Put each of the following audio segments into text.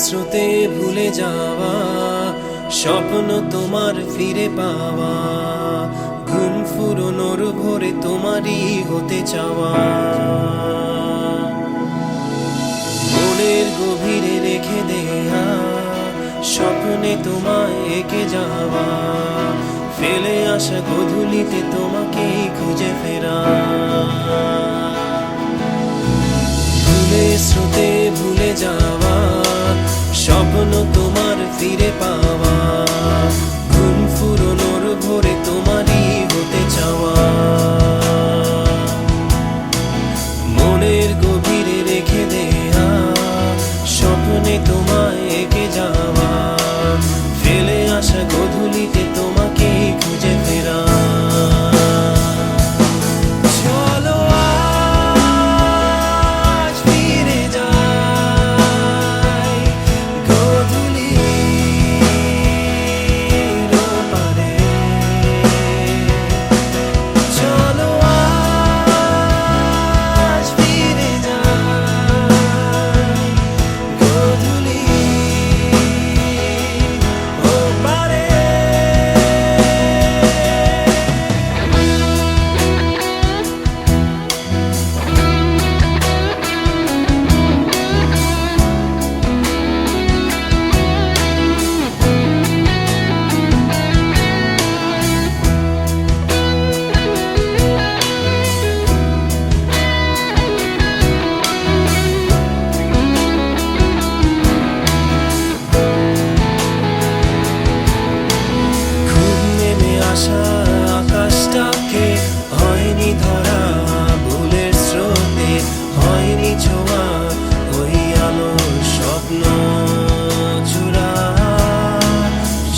স্রোতে ভুলে যাওয়া, স্বপ্ন তোমার ফিরে পাওয়া, ঘুম ফুরোনোর ভোরে তোমারই হতে চাওয়া। মনের গভীরে রেখে দেয়া স্বপ্নে তোমায় এঁকে যাওয়া, ফেলে আসা গধূলিতে তোমাকে খুঁজে ফেরা। স্রোতে ভুলে যাওয়া, স্বপ্ন তোমার ফিরে পাওয়া, ঘুম ফুরোনোর ভোরে তোমারই হতে চাওয়া। মনের গভীরে রেখে দেয়া স্বপ্নে তোমায় এঁকে যাওয়া, ফেলে আসা গধূলিতে তোমাকে খুঁজে ফেরা। আকাশটাকে হয়নি ধরা, ভুলের স্রোতে হয়নি ছোঁয়া, ওই আলোর স্বপ্ন চূড়া।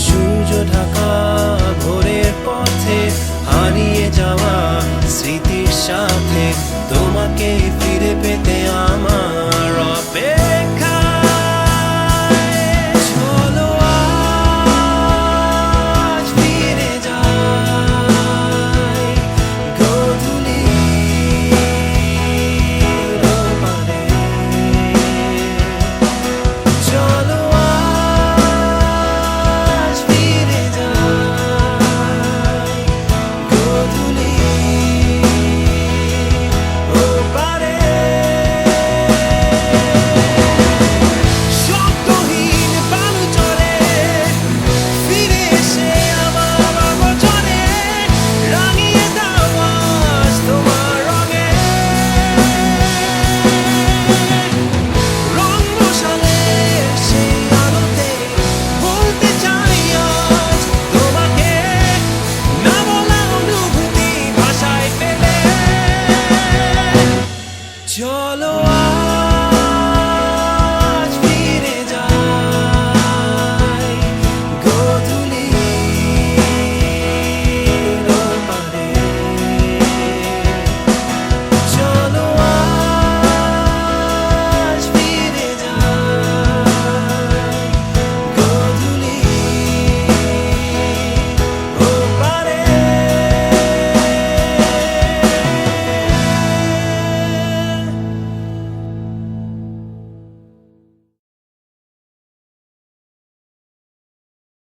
সূর্য ঢাকা ভোরের পথে হারিয়ে যাওয়া স্মৃতির সাথে তোমাকে ফিরে পেতে